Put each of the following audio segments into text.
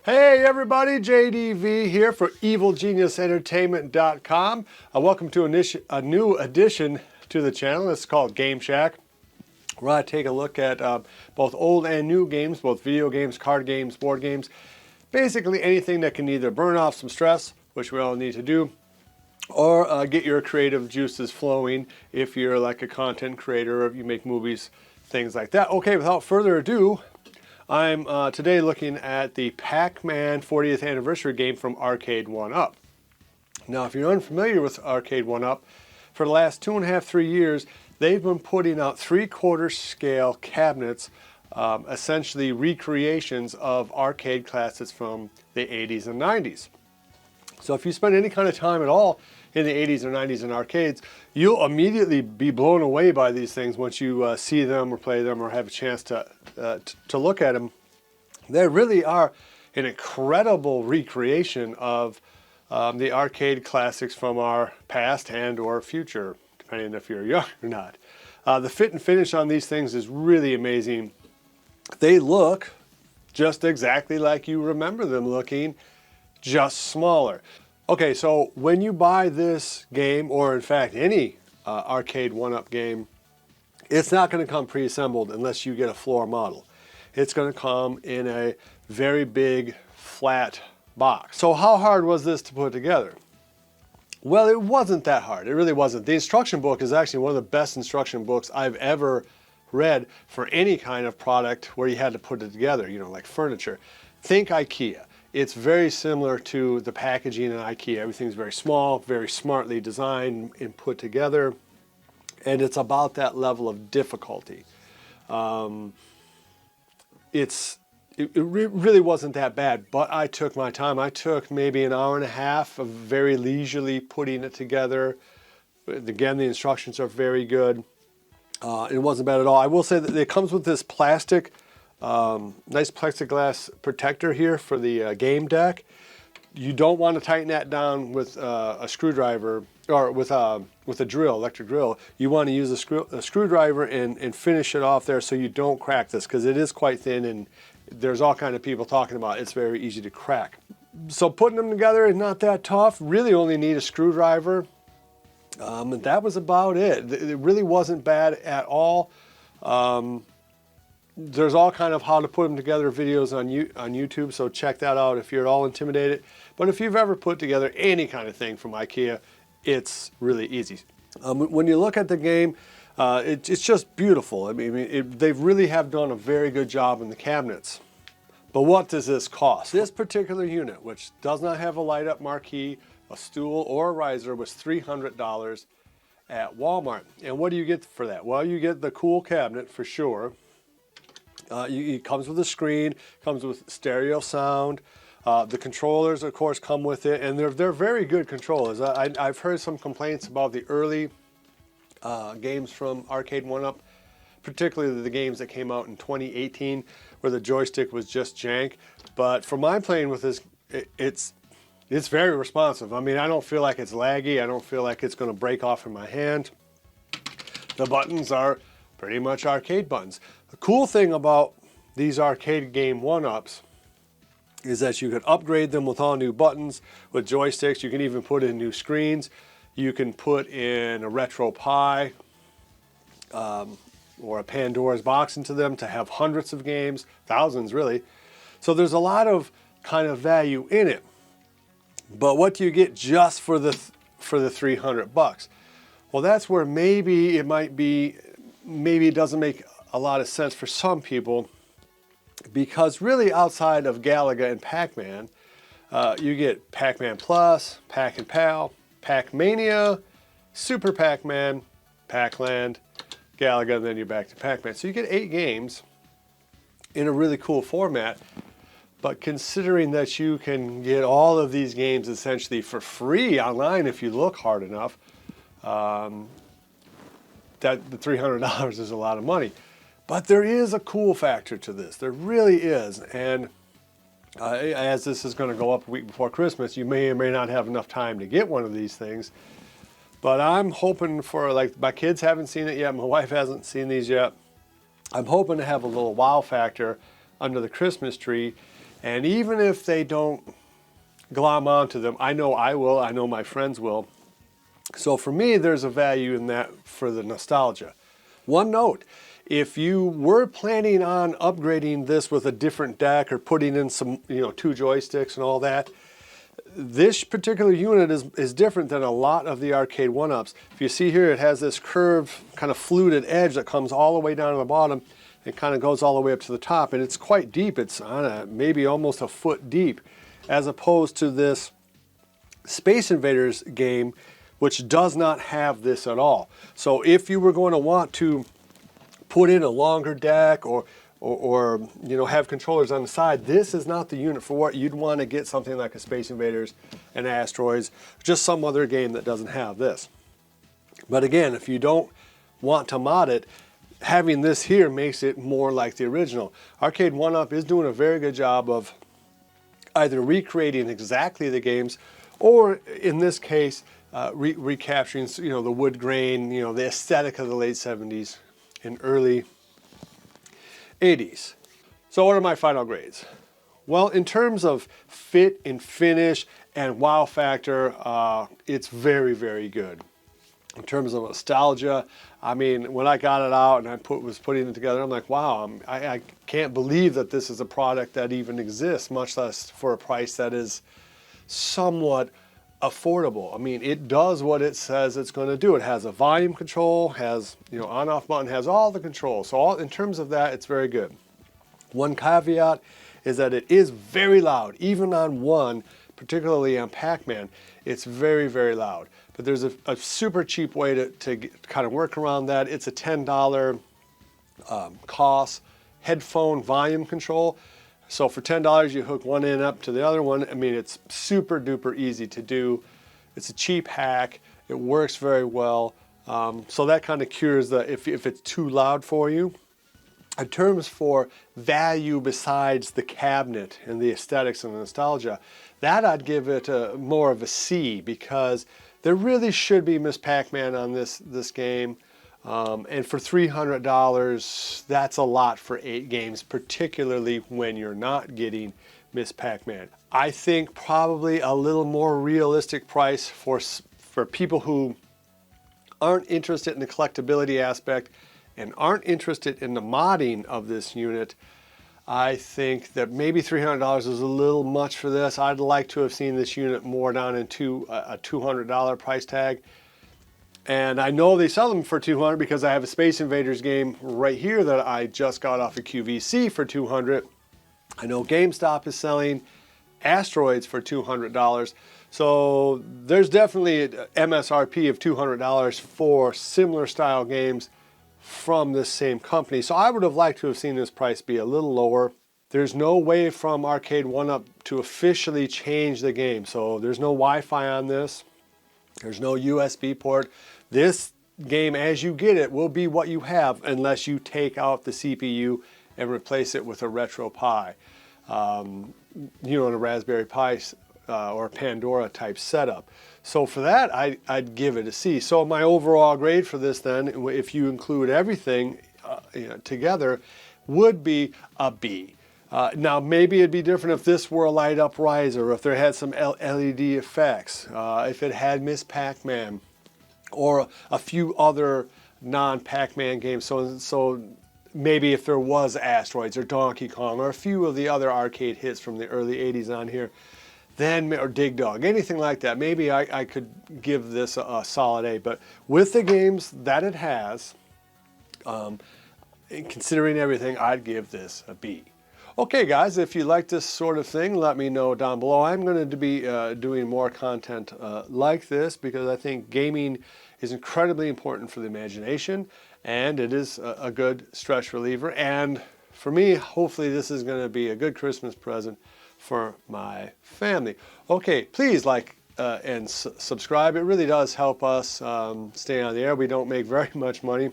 Hey everybody, JDV here for EvilGeniusEntertainment.com. Welcome to a new addition to the channel. It's called Gameshack. We're going to take a look at both old and new games, both video games, card games, board games. Basically anything that can either burn off some stress, which we all need to do, or get your creative juices flowing if you're like a content creator or if you make movies, things like that. Okay, without further ado, I'm today looking at the Pac-Man 40th anniversary game from Arcade1up. Now, if you're unfamiliar with Arcade1up, for the last 2.5–3 years, they've been putting out 3/4 scale cabinets, essentially recreations of arcade classics from the 80s and 90s. So if you spend any kind of time at all in the 80s or 90s in arcades, you'll immediately be blown away by these things once you see them or play them or have a chance to look at them. They really are an incredible recreation of the arcade classics from our past and or future, depending if you're young or not. The fit and finish on these things is really amazing. They look just exactly like you remember them looking, just smaller. Okay, so when you buy this game, or in fact any Arcade1up game, it's not going to come pre-assembled unless you get a floor model. It's going to come in a very big flat box. So how hard was this to put together? Well, it wasn't that hard. It really wasn't. The instruction book is actually one of the best instruction books I've ever read for any kind of product where you had to put it together, you know, like furniture. Think IKEA. It's very similar to the packaging in IKEA. Everything's very small, very smartly designed and put together, and it's about that level of difficulty. It really wasn't that bad, but I took my time. I took maybe an hour and a half of very leisurely putting it together. Again, the instructions are very good. It wasn't bad at all. I will say that it comes with this plastic, nice plexiglass protector here for the game deck. You don't want to tighten that down with a screwdriver or with a drill, electric drill. You want to use a screwdriver and finish it off there so you don't crack this, because it is quite thin and there's all kind of people talking about it's very easy to crack. So putting them together is not that tough. Really only need a screwdriver. And that was about it. It really wasn't bad at all. There's all kind of how to put them together videos on YouTube, so check that out if you're at all intimidated. But if you've ever put together any kind of thing from IKEA, it's really easy. When you look at the game, it's just beautiful. I mean, they really have done a very good job in the cabinets. But what does this cost? This particular unit, which does not have a light-up marquee, a stool, or a riser, was $300 at Walmart. And what do you get for that? Well, you get the cool cabinet for sure. It comes with a screen, comes with stereo sound. The controllers, of course, come with it, and they're very good controllers. I've heard some complaints about the early games from Arcade1up, particularly the games that came out in 2018, where the joystick was just jank. But for my playing with this, it's very responsive. I mean, I don't feel like it's laggy. I don't feel like it's going to break off in my hand. The buttons are pretty much arcade buttons. The cool thing about these arcade game 1-ups is that you can upgrade them with all new buttons, with joysticks. You can even put in new screens. You can put in a retro Pi or a Pandora's box into them to have hundreds of games, thousands really. So there's a lot of kind of value in it. But what do you get just for the $300? Well, that's where maybe it doesn't make a lot of sense for some people, because really outside of Galaga and Pac-Man, you get Pac-Man Plus, Pac-and-Pal, Pac-Mania, Super Pac-Man, Pac-Land, Galaga, and then you're back to Pac-Man. So you get 8 games in a really cool format. But considering that you can get all of these games essentially for free online if you look hard enough, that the $300 is a lot of money. But there is a cool factor to this. There really is. And as this is going to go up a week before Christmas, you may or may not have enough time to get one of these things. But I'm hoping for, like, my kids haven't seen it yet. My wife hasn't seen these yet. I'm hoping to have a little wow factor under the Christmas tree And even if they don't glom onto them, I know I will, I know my friends will. So for me, there's a value in that for the nostalgia. One note, if you were planning on upgrading this with a different deck or putting in some, 2 joysticks and all that, this particular unit is different than a lot of the Arcade1ups. If you see here, it has this curved, kind of fluted edge that comes all the way down to the bottom. It kind of goes all the way up to the top, and it's quite deep. It's maybe almost a foot deep, as opposed to this Space Invaders game, which does not have this at all. So if you were going to want to put in a longer deck or have controllers on the side, this is not the unit for what you'd want to get something like a Space Invaders and Asteroids, just some other game that doesn't have this. But again, if you don't want to mod it, having this here makes it more like the original. Arcade1up is doing a very good job of either recreating exactly the games, or in this case, recapturing the wood grain, the aesthetic of the late 70s and early 80s. So what are my final grades? Well, in terms of fit and finish and wow factor, it's very, very good. In terms of nostalgia, I mean, when I got it out and I was putting it together, I'm like, wow, I can't believe that this is a product that even exists, much less for a price that is somewhat affordable. I mean, it does what it says it's going to do. It has a volume control, has, on-off button, has all the controls. So in terms of that, it's very good. One caveat is that it is very loud, even on one, particularly on Pac-Man, it's very, very loud. But there's a super cheap way to kind of work around that. It's a $10 cost headphone volume control. So for $10, you hook one end up to the other one. I mean, it's super duper easy to do. It's a cheap hack. It works very well. So that kind of cures if it's too loud for you. In terms for value besides the cabinet and the aesthetics and the nostalgia, that I'd give it more of a C, because there really should be Miss Pac-Man on this game. And for $300, that's a lot for 8 games, particularly when you're not getting Miss Pac-Man. I think probably a little more realistic price for people who aren't interested in the collectability aspect and aren't interested in the modding of this unit. I think that maybe $300 is a little much for this. I'd like to have seen this unit more down into a $200 price tag. And I know they sell them for $200 because I have a Space Invaders game right here that I just got off of QVC for $200. I know GameStop is selling Asteroids for $200. So there's definitely an MSRP of $200 for similar style games from this same company. So I would have liked to have seen this price be a little lower. There's no way from Arcade1up to officially change the game. So there's no Wi-Fi on this. There's no USB port. This game, as you get it, will be what you have unless you take out the CPU and replace it with a RetroPie, in a Raspberry Pi or Pandora type setup. So for that, I'd give it a C. So my overall grade for this then, if you include everything together, would be a B. Now maybe it'd be different if this were a light up riser, if there had some LED effects, if it had Miss Pac-Man, or a few other non-Pac-Man games. So maybe if there was Asteroids or Donkey Kong or a few of the other arcade hits from the early 80s on here, then, or Dig Dug, anything like that, maybe I could give this a solid A. But with the games that it has, considering everything, I'd give this a B. Okay guys, if you like this sort of thing, let me know down below. I'm going to be doing more content like this because I think gaming is incredibly important for the imagination, and it is a good stress reliever. And for me, hopefully this is going to be a good Christmas present for my family. Okay, please like and subscribe. It really does help us stay on the air. We don't make very much money,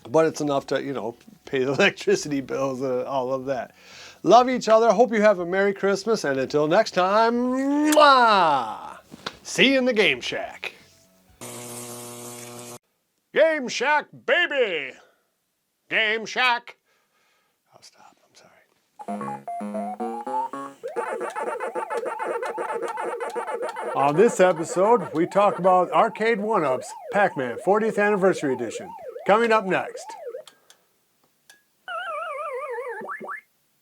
but it's enough to, pay the electricity bills and all of that. Love each other. Hope you have a Merry Christmas, and until next time, mwah! See you in the Game Shack. Game Shack, baby! Game Shack. I'll stop. I'm sorry. On this episode, we talk about Arcade1up's Pac-Man 40th Anniversary Edition. Coming up next.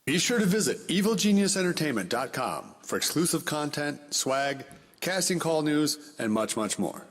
Be sure to visit EvilGeniusEntertainment.com for exclusive content, swag, casting call news, and much, much more.